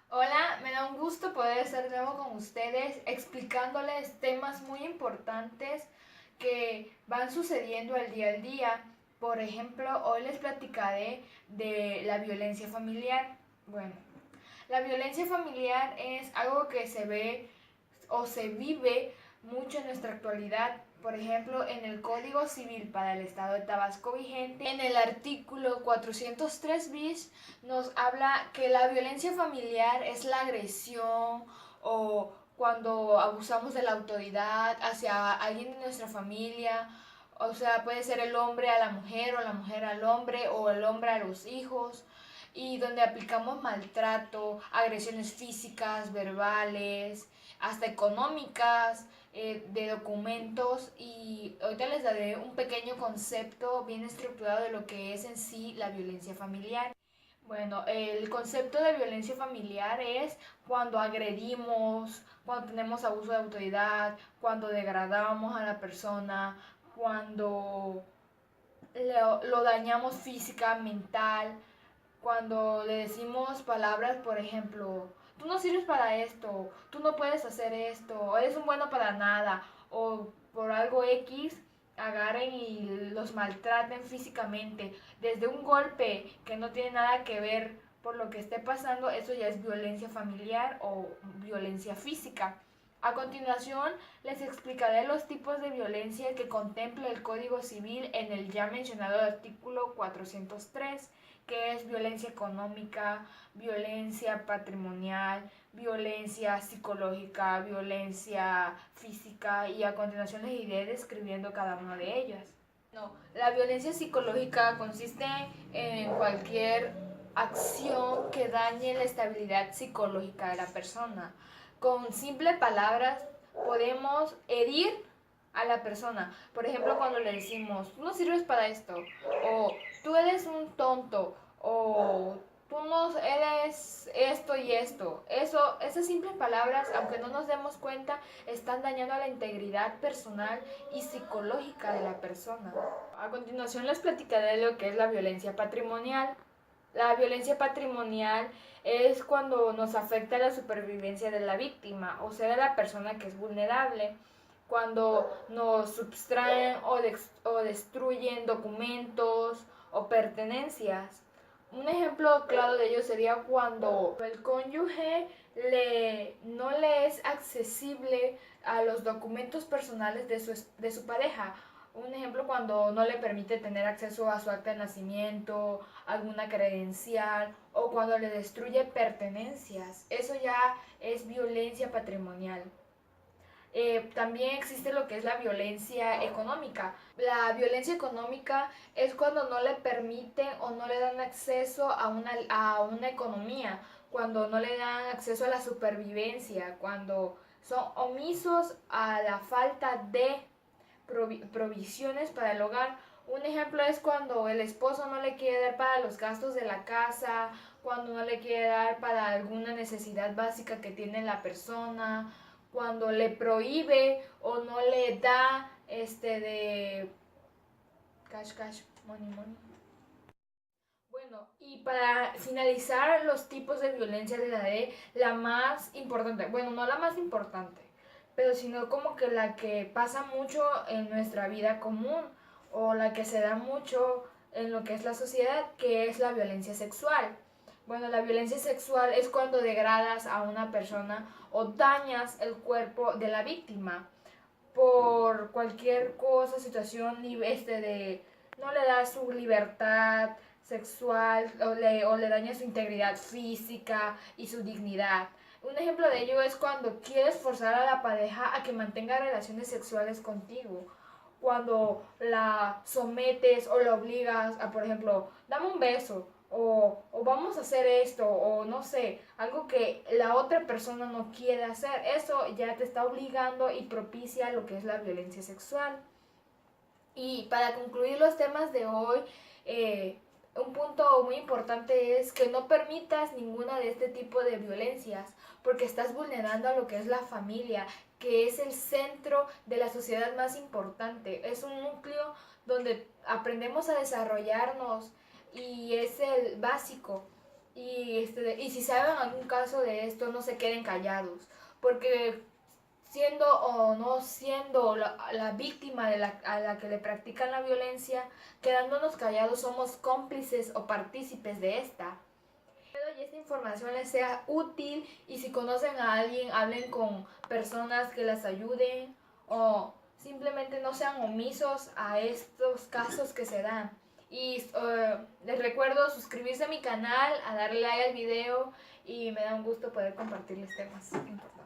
Hola, me da un gusto poder estar de nuevo con ustedes explicándoles temas muy importantes que van sucediendo al día. Por ejemplo, hoy les platicaré de la violencia familiar. Bueno, la violencia familiar es algo que se ve o se vive mucho en nuestra actualidad. Por ejemplo, en el Código Civil para el Estado de Tabasco vigente, en el artículo 403 bis, nos habla que la violencia familiar es la agresión o cuando abusamos de la autoridad hacia alguien de nuestra familia. O sea, puede ser el hombre a la mujer o la mujer al hombre o el hombre a los hijos, y donde aplicamos maltrato, agresiones físicas, verbales, hasta económicas, de documentos. Y ahorita les daré un pequeño concepto bien estructurado de lo que es en sí la violencia familiar. Bueno, el concepto de violencia familiar es cuando agredimos, cuando tenemos abuso de autoridad, cuando degradamos a la persona, cuando lo dañamos física, mental, cuando le decimos palabras, por ejemplo, tú no sirves para esto, tú no puedes hacer esto, eres un bueno para nada, o por algo X, agarren y los maltraten físicamente, desde un golpe que no tiene nada que ver por lo que esté pasando, eso ya es violencia familiar o violencia física. A continuación, les explicaré los tipos de violencia que contempla el Código Civil en el ya mencionado artículo 403, que es violencia económica, violencia patrimonial, violencia psicológica, violencia física, y a continuación les iré describiendo cada una de ellas. No, la violencia psicológica consiste en cualquier acción que dañe la estabilidad psicológica de la persona. Con simples palabras podemos herir a la persona. Por ejemplo, cuando le decimos, tú no sirves para esto, o tú eres un tonto, o tú no eres esto y esto. Eso, esas simples palabras, aunque no nos demos cuenta, están dañando la integridad personal y psicológica de la persona. A continuación les platicaré de lo que es la violencia patrimonial. La violencia patrimonial es cuando nos afecta la supervivencia de la víctima, o sea, de la persona que es vulnerable, cuando nos sustraen o destruyen documentos o pertenencias. Un ejemplo claro de ello sería cuando el cónyuge no le es accesible a los documentos personales de su pareja. Un ejemplo cuando no le permite tener acceso a su acta de nacimiento, alguna credencial, o cuando le destruye pertenencias. Eso ya es violencia patrimonial. También existe lo que es la violencia económica. La violencia económica es cuando no le permiten o no le dan acceso a una economía, cuando no le dan acceso a la supervivencia, cuando son omisos a la falta de provisiones para el hogar. Un ejemplo es cuando el esposo no le quiere dar para los gastos de la casa, cuando no le quiere dar para alguna necesidad básica que tiene la persona, cuando le prohíbe o no le da de cash, money. Bueno, y para finalizar los tipos de violencia de la D, la más importante, bueno, no la más importante, pero sino como que la que pasa mucho en nuestra vida común o la que se da mucho en lo que es la sociedad, que es la violencia sexual. Bueno, la violencia sexual es cuando degradas a una persona o dañas el cuerpo de la víctima por cualquier cosa, situación, de no le da su libertad sexual o le daña su integridad física y su dignidad. Un ejemplo de ello es cuando quieres forzar a la pareja a que mantenga relaciones sexuales contigo. Cuando la sometes o la obligas a, por ejemplo, dame un beso, o vamos a hacer esto, o no sé, algo que la otra persona no quiere hacer. Eso ya te está obligando y propicia lo que es la violencia sexual. Y para concluir los temas de hoy, un punto muy importante es que no permitas ninguna de este tipo de violencias, porque estás vulnerando a lo que es la familia, que es el centro de la sociedad más importante. Es un núcleo donde aprendemos a desarrollarnos y es el básico. y si saben algún caso de esto, no se queden callados, porque siendo o no siendo la víctima a la que le practican la violencia, quedándonos callados somos cómplices o partícipes de esta. Y esta información les sea útil, y si conocen a alguien, hablen con personas que las ayuden, o simplemente no sean omisos a estos casos que se dan. Y les recuerdo suscribirse a mi canal, a darle like al video, y me da un gusto poder compartirles temas importantes.